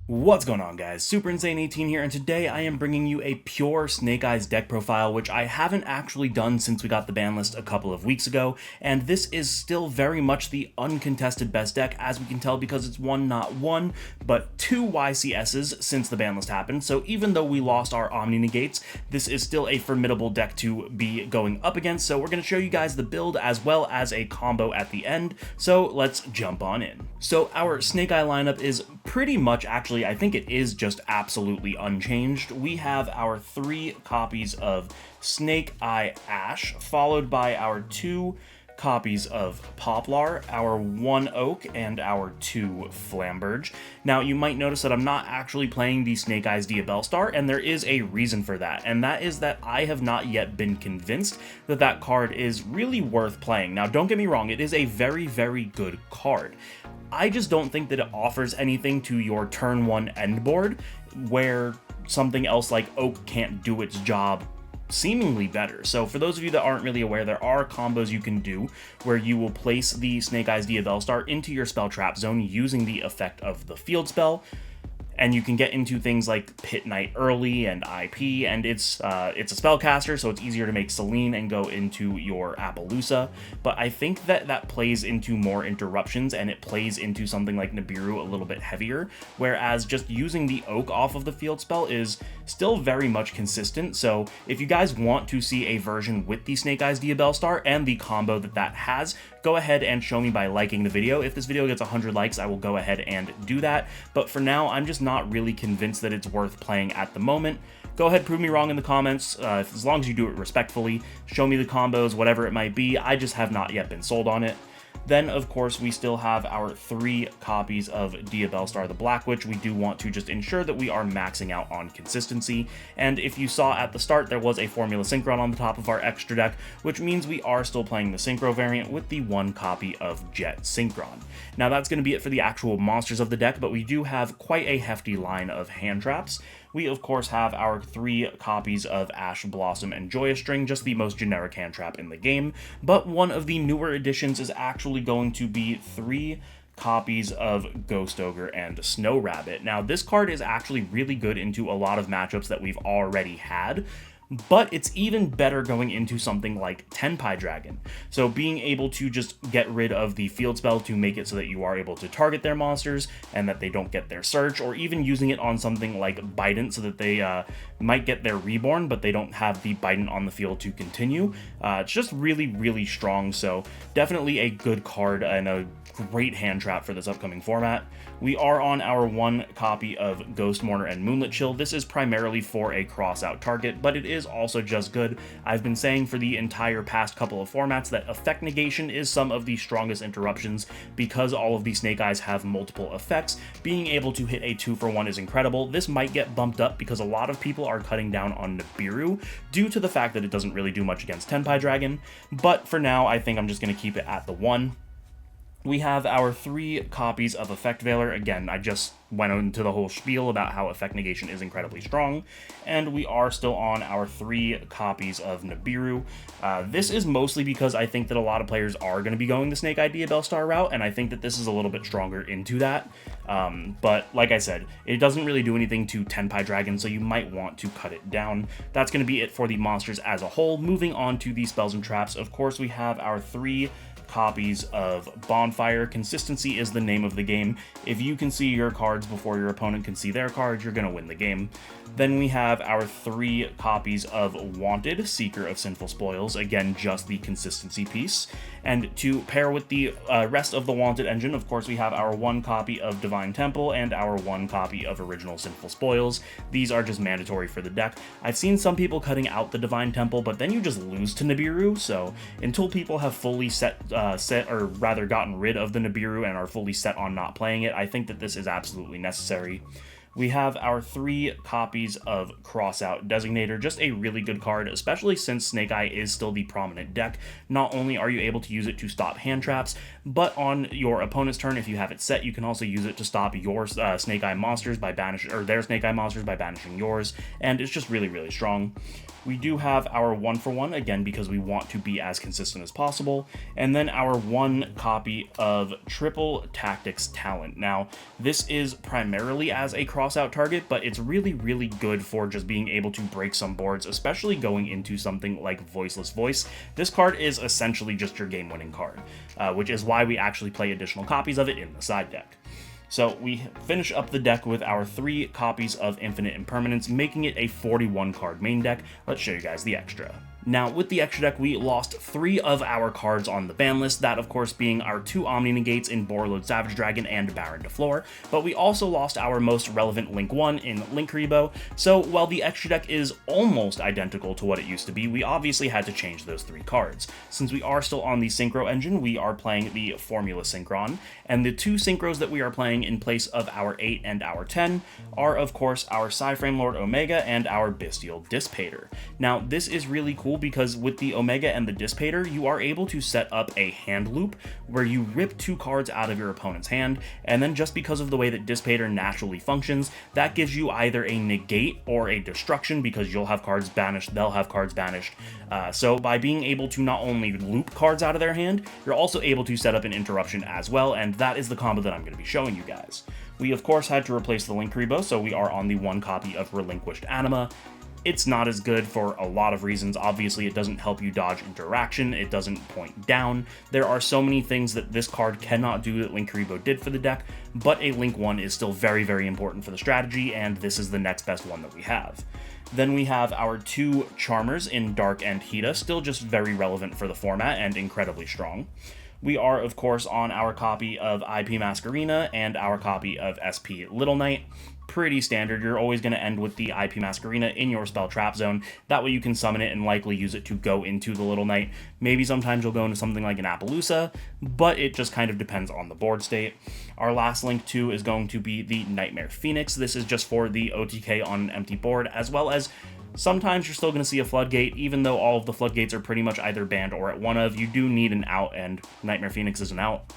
What's going on, guys? Super Insane 18 here, and today I am bringing you a pure Snake Eyes deck profile, which I haven't actually done since we got the ban list a couple of weeks ago, and this is still very much the uncontested best deck, as we can tell, because it's not one, but two YCSs since the ban list happened. So even though we lost our Omni Negates, this is still a formidable deck to be going up against, so we're going to show you guys the build as well as a combo at the end, so let's jump on in. So our Snake Eye lineup is pretty much, actually, I think it is just absolutely unchanged. We have our 3 copies of Snake Eye Ash, followed by our 2 copies of Poplar, our 1 Oak, and our 2 Flamberge. Now, you might notice that I'm not actually playing the Snake Eyes Diabellstar, and there is a reason for that, and that is that I have not yet been convinced that that card is really worth playing. Now, don't get me wrong, it is a very, very good card. I just don't think that it offers anything to your turn 1 end board, where something else like Oak can't do its job seemingly better. So for those of you that aren't really aware, there are combos you can do where you will place the Snake Eyes Diabellstar into your spell trap zone using the effect of the field spell, and you can get into things like Pit Knight early and IP, and it's a spellcaster, so it's easier to make Selene and go into your Appaloosa, but I think that that plays into more interruptions, and it plays into something like Nibiru a little bit heavier, whereas just using the Oak off of the field spell is still very much consistent. So if you guys want to see a version with the Snake Eyes Diabellstar and the combo that that has, go ahead and show me by liking the video. If this video gets 100 likes, I will go ahead and do that, but for now, I'm just not really convinced that it's worth playing at the moment. Go ahead, prove me wrong in the comments, as long as you do it respectfully. Show me the combos, whatever it might be. I just have not yet been sold on it. Then, of course, we still have our 3 copies of Diabellstar the Black Witch. We do want to just ensure that we are maxing out on consistency, and if you saw at the start, there was a Formula Synchron on the top of our extra deck, which means we are still playing the Synchro variant with the 1 copy of Jet Synchron. Now, that's going to be it for the actual monsters of the deck, but we do have quite a hefty line of hand traps. We, of course, have our 3 copies of Ash Blossom and Joyous String, just the most generic hand trap in the game, but one of the newer additions is actually going to be 3 copies of Ghost Ogre and Snow Rabbit. Now, this card is actually really good into a lot of matchups that we've already had, but it's even better going into something like Tenpai Dragon. So being able to just get rid of the field spell to make it so that you are able to target their monsters and that they don't get their search, or even using it on something like Bident so that they might get their reborn, but they don't have the Bident on the field to continue. It's just really, really strong, so definitely a good card and a great hand trap for this upcoming format. We are on our 1 copy of Ghost Mourner and Moonlit Chill. This is primarily for a cross-out target, but it is also just good. I've been saying for the entire past couple of formats that Effect Negation is some of the strongest interruptions because all of these Snake Eyes have multiple effects. Being able to hit a 2-for-1 is incredible. This might get bumped up because a lot of people are cutting down on Nibiru due to the fact that it doesn't really do much against Tenpai Dragon, but for now, I think I'm just going to keep it at the 1. We have our 3 copies of Effect Veiler. Again, I just went into the whole spiel about how Effect Negation is incredibly strong, and we are still on our 3 copies of Nibiru. This is mostly because I think that a lot of players are going to be going the Snake Eye Diabellstar route, and I think that this is a little bit stronger into that. But like I said, it doesn't really do anything to Tenpai Dragon, so you might want to cut it down. That's going to be it for the monsters as a whole. Moving on to the spells and traps, of course, we have our 3 copies of Bonfire. Consistency is the name of the game. If you can see your cards before your opponent can see their cards, you're going to win the game. Then we have our 3 copies of Wanted, Seeker of Sinful Spoils. Again, just the consistency piece. And to pair with the rest of the Wanted engine, of course, we have our 1 copy of Divine Temple and our 1 copy of Original Sinful Spoils. These are just mandatory for the deck. I've seen some people cutting out the Divine Temple, but then you just lose to Nibiru, so until people have fully gotten rid of the Nibiru and are fully set on not playing it, I think that this is absolutely necessary. We have our 3 copies of Crossout Designator, just a really good card, especially since Snake Eye is still the prominent deck. Not only are you able to use it to stop hand traps, but on your opponent's turn, if you have it set, you can also use it to stop your Snake Eye monsters by banishing, or their Snake Eye monsters by banishing yours, and it's just really, really strong. We do have our 1-for-1, again, because we want to be as consistent as possible, and then our 1 copy of Triple Tactics Talent. Now, this is primarily as a crossout target, but it's really, really good for just being able to break some boards, especially going into something like Voiceless Voice. This card is essentially just your game-winning card, which is why we actually play additional copies of it in the side deck. So we finish up the deck with our 3 copies of Infinite Impermanence, making it a 41 card main deck. Let's show you guys the extra. Now, with the extra deck, we lost 3 of our cards on the ban list, that of course being our 2 Omni Negates in Borreload Savage Dragon and Baron de Flor, but we also lost our most relevant Link 1 in Linkuriboh, so while the extra deck is almost identical to what it used to be, we obviously had to change those 3 cards. Since we are still on the Synchro engine, we are playing the Formula Synchron, and the 2 Synchros that we are playing in place of our 8 and our 10 are of course our Psyframe Lord Omega and our Bestial Dissipator. Now, this is really cool because with the Omega and the Dissipator, you are able to set up a hand loop where you rip 2 cards out of your opponent's hand, and then just because of the way that Dissipator naturally functions, that gives you either a negate or a destruction because you'll have cards banished, they'll have cards banished. So by being able to not only loop cards out of their hand, you're also able to set up an interruption as well, and that is the combo that I'm going to be showing you guys. We of course had to replace the Linkuriboh, so we are on the 1 copy of Relinquished Anima. It's not as good for a lot of reasons. Obviously, it doesn't help you dodge interaction, it doesn't point down. There are so many things that this card cannot do that Linkuriboh did for the deck, but a Link 1 is still very, very important for the strategy, and this is the next best one that we have. Then we have our 2 Charmers in Dark and Hida, still just very relevant for the format and incredibly strong. We are, of course, on our copy of IP Masquerena and our copy of SP Little Knight. Pretty standard. You're always going to end with the IP Masquerena in your spell trap zone. That way you can summon it and likely use it to go into the Little Knight. Maybe sometimes you'll go into something like an Appaloosa, but it just kind of depends on the board state. Our last link too is going to be the Nightmare Phoenix. This is just for the OTK on an empty board, as well as sometimes you're still going to see a Floodgate. Even though all of the Floodgates are pretty much either banned or at 1 of, you do need an out, and Nightmare Phoenix is an out.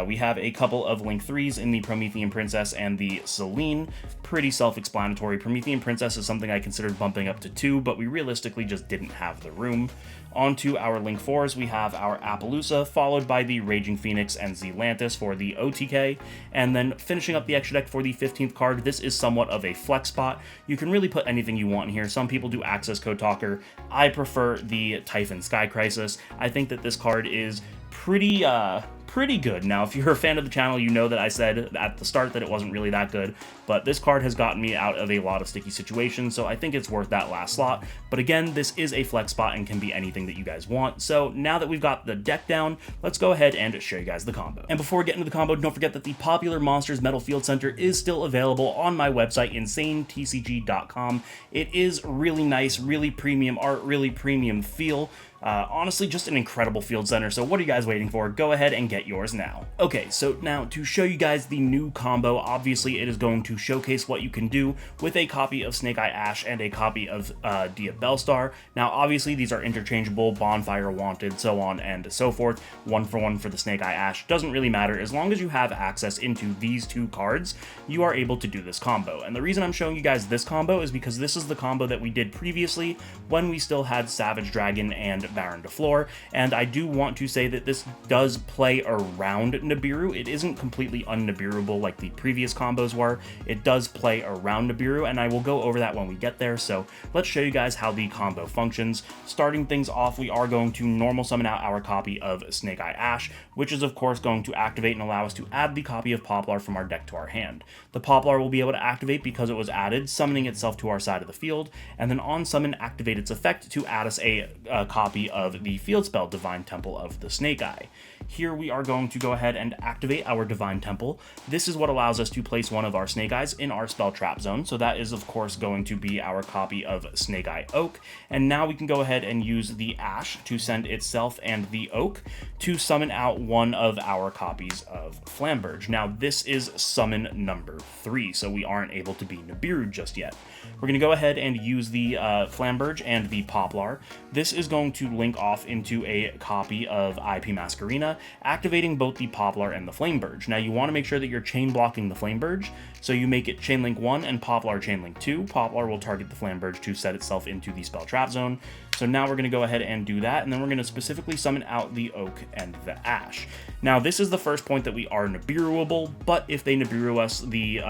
We have a couple of Link 3s in the Promethean Princess and the Selene. Pretty self-explanatory. Promethean Princess is something I considered bumping up to 2, but we realistically just didn't have the room. On to our Link 4s, we have our Appaloosa, followed by the Raging Phoenix and Zealantis for the OTK, and then finishing up the extra deck for the 15th card. This is somewhat of a flex spot. You can really put anything you want in here. Some people do Access Code Talker. I prefer the Typhon Sky Crisis. I think that this card is pretty good. Now, if you're a fan of the channel, you know that I said at the start that it wasn't really that good, but this card has gotten me out of a lot of sticky situations, so I think it's worth that last slot. But again, this is a flex spot and can be anything that you guys want. So now that we've got the deck down, let's go ahead and show you guys the combo. And before we get into the combo, don't forget that the Popular Monsters Metal Field Center is still available on my website, insanetcg.com. It is really nice, really premium art, really premium feel. Honestly, just an incredible field center, so what are you guys waiting for? Go ahead and get yours now. Okay, so now to show you guys the new combo, obviously it is going to showcase what you can do with a copy of Snake Eye Ash and a copy of Dia Bellstar. Now, obviously these are interchangeable, Bonfire Wanted, so on and so forth. 1-for-1 for the Snake Eye Ash, doesn't really matter. As long as you have access into these 2 cards, you are able to do this combo. And the reason I'm showing you guys this combo is because this is the combo that we did previously when we still had Savage Dragon and Baron de Flor, and I do want to say that this does play around Nibiru. It isn't completely un-Nibiruable like the previous combos were. It does play around Nibiru, and I will go over that when we get there, so let's show you guys how the combo functions. Starting things off, we are going to normal summon out our copy of Snake Eye Ash, which is of course going to activate and allow us to add the copy of Poplar from our deck to our hand. The Poplar will be able to activate because it was added, summoning itself to our side of the field, and then on summon activate its effect to add us a copy of the field spell Divine Temple of the Snake Eye. Here we are going to go ahead and activate our Divine Temple. This is what allows us to place one of our Snake Eyes in our spell trap zone. So that is, of course, going to be our copy of Snake Eye Oak. And now we can go ahead and use the Ash to send itself and the Oak to summon out one of our copies of Flamberge. Now, this is summon number 3, so we aren't able to be Nibiru just yet. We're going to go ahead and use the Flamberge and the Poplar. This is going to link off into a copy of IP Masquerena, activating both the Poplar and the Flamberge. Now, you want to make sure that you're chain blocking the Flamberge, so you make it Chainlink 1 and Poplar Chainlink 2. Poplar will target the Flamberge to set itself into the spell trap zone. So now we're going to go ahead and do that, and then we're going to specifically summon out the Oak and the Ash. Now, this is the first point that we are Nibiruable, but if they Nibiru us, the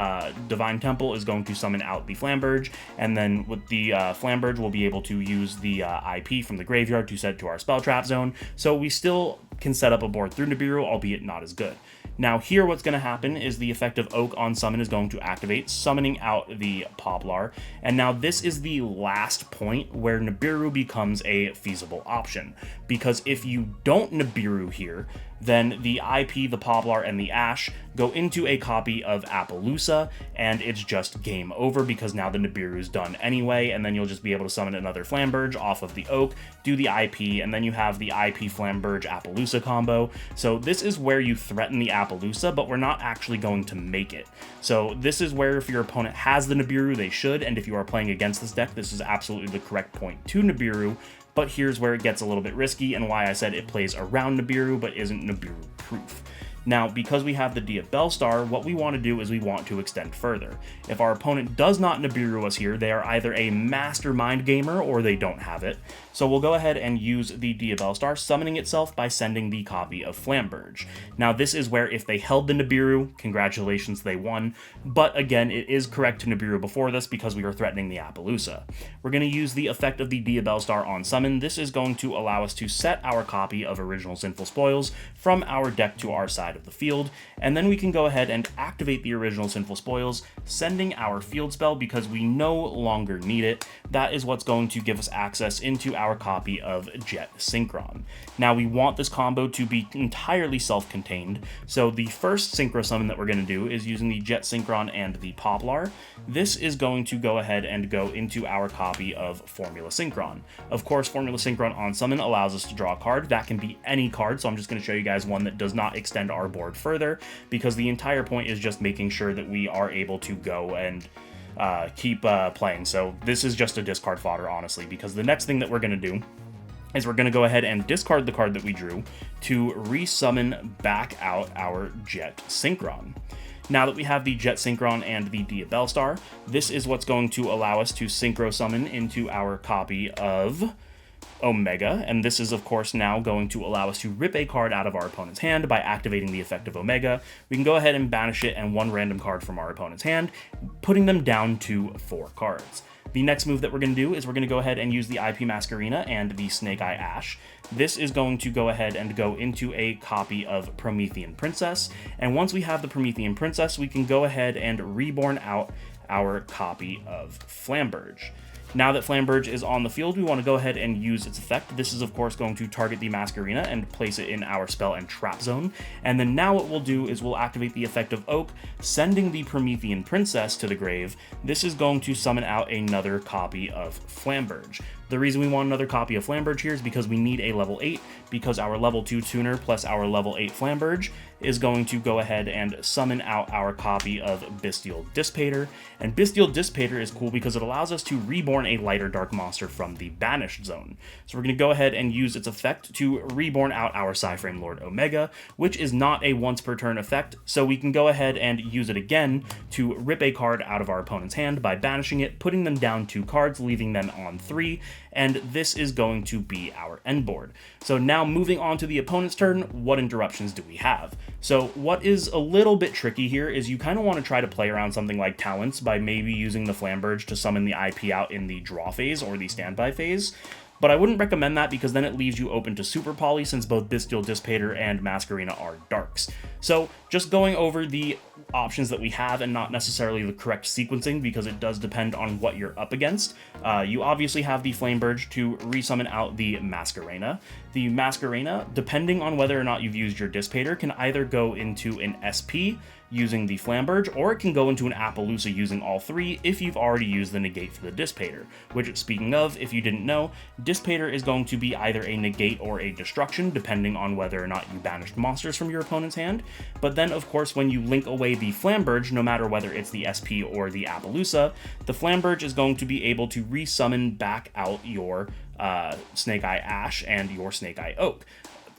Divine Temple is going to summon out the Flamberge, and then with the Flamberge, we'll be able to use the IP from the graveyard to set it to our spell trap zone. So we still can set up a board through Nibiru, albeit not as good. Now here what's going to happen is the effect of Oak on summon is going to activate, summoning out the Poplar, and now this is the last point where Nibiru becomes a feasible option, because if you don't Nibiru here, then the IP, the Poplar, and the Ash go into a copy of Appaloosa, and it's just game over because now the Nibiru's done anyway, and then you'll just be able to summon another Flamberge off of the Oak, do the IP, and then you have the IP Flamberge Appaloosa combo. So this is where you threaten the Appaloosa, but we're not actually going to make it. So this is where if your opponent has the Nibiru, they should, and if you are playing against this deck, this is absolutely the correct point to Nibiru. But here's where it gets a little bit risky and why I said it plays around Nibiru but isn't Nibiru proof. Now, because we have the Dia Bellstar, what we want to do is we want to extend further. If our opponent does not Nibiru us here, they are either a mastermind gamer or they don't have it. So we'll go ahead and use the Dia Bellstar, summoning itself by sending the copy of Flamberge. Now, this is where if they held the Nibiru, congratulations, they won. But again, it is correct to Nibiru before this because we were threatening the Appaloosa. We're going to use the effect of the Dia Bellstar on summon. This is going to allow us to set our copy of Original Sinful Spoils from our deck to our side of the field, and then we can go ahead and activate the Original Sinful Spoils, sending our field spell because we no longer need it. That is what's going to give us access into our copy of Jet Synchron. Now, we want this combo to be entirely self-contained, so the first Synchro Summon that we're going to do is using the Jet Synchron and the Poplar. This is going to go ahead and go into our copy of Formula Synchron. Of course, Formula Synchron on summon allows us to draw a card. That can be any card, so I'm just going to show you guys one that does not extend our board further, because the entire point is just making sure that we are able to go and keep playing. So this is just a discard fodder, honestly, because the next thing that we're going to do is we're going to go ahead and discard the card that we drew to resummon back out our Jet Synchron. Now that we have the Jet Synchron and the Dia Bellstar, this is what's going to allow us to Synchro Summon into our copy of Omega, and this is of course now going to allow us to rip a card out of our opponent's hand by activating the effect of Omega. We can go ahead and banish it and one random card from our opponent's hand, putting them down to 4 cards. The next move that we're going to do is we're going to go ahead and use the IP Masquerena and the Snake Eye Ash. This is going to go ahead and go into a copy of Promethean Princess, and once we have the Promethean Princess, we can go ahead and reborn out our copy of Flamberge. Now that Flamberge is on the field, we want to go ahead and use its effect. This is, of course, going to target the Masquerena and place it in our spell and trap zone. And then now what we'll do is we'll activate the effect of Oak, sending the Promethean Princess to the grave. This is going to summon out another copy of Flamberge. The reason we want another copy of Flamberge here is because we need a level 8, because our level 2 tuner plus our level 8 Flamberge is going to go ahead and summon out our copy of Bestial Dissipator. And Bestial Dissipator is cool because it allows us to reborn a lighter dark monster from the banished zone. So we're going to go ahead and use its effect to reborn out our Psyframe Lord Omega, which is not a once per turn effect, so we can go ahead and use it again to rip a card out of our opponent's hand by banishing it, putting them down 2 cards, leaving them on 3, and this is going to be our end board. So now moving on to the opponent's turn, what interruptions do we have? So what is a little bit tricky here is you kind of want to try to play around something like Talents by maybe using the Flamberge to summon the IP out in the draw phase or the standby phase. but I wouldn't recommend that because then it leaves you open to super poly since both Bestial Dissipator and Masquerena are darks. So just going over the options that we have and not necessarily the correct sequencing because it does depend on what you're up against. You obviously have the Flameburge to resummon out the Masquerena. The Masquerena, depending on whether or not you've used your Dissipator, can either go into an SP using the Flamberge, or it can go into an Appaloosa using all three if you've already used the negate for the Dissipator, which, speaking of, if you didn't know, Dissipator is going to be either a negate or a destruction, depending on whether or not you banished monsters from your opponent's hand. But then, of course, when you link away the Flamberge, no matter whether it's the SP or the Appaloosa, the Flamberge is going to be able to resummon back out your Snake Eye Ash and your Snake Eye Oak.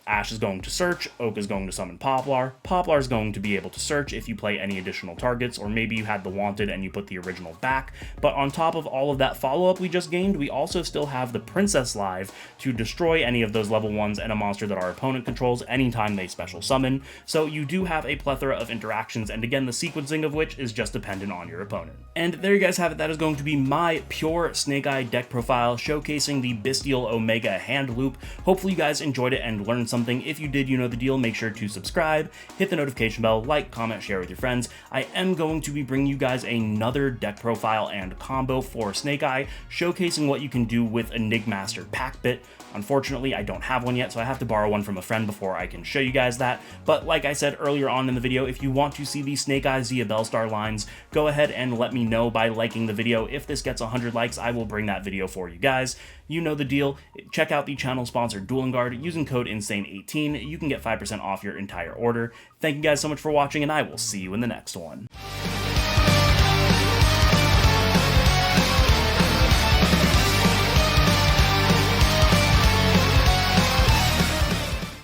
Ash is going to search, Oak is going to summon Poplar, Poplar is going to be able to search if you play any additional targets, or maybe you had the Wanted and you put the original back. But on top of all of that follow-up we just gained, we also still have the Princess live to destroy any of those level 1s and a monster that our opponent controls anytime they special summon. So you do have a plethora of interactions, and again, the sequencing of which is just dependent on your opponent. And there you guys have it. That is going to be my pure Snake Eye deck profile showcasing the Bestial Omega hand loop. Hopefully you guys enjoyed it and learned something. If you did, you know the deal. Make sure to subscribe, hit the notification bell, like, comment, share with your friends. I am going to be bringing you guys another deck profile and combo for Snake Eye, showcasing what you can do with Enigmaster Pack Bit. Unfortunately, I don't have one yet, so I have to borrow one from a friend before I can show you guys that. But like I said earlier on in the video, if you want to see the Snake Eye Zia Bellstar lines, go ahead and let me know by liking the video. If this gets 100 likes, I will bring that video for you guys. You know the deal. Check out the channel sponsor Dueling Guard. Using code INSANE18, you can get 5% off your entire order. Thank you guys so much for watching, and I will see you in the next one.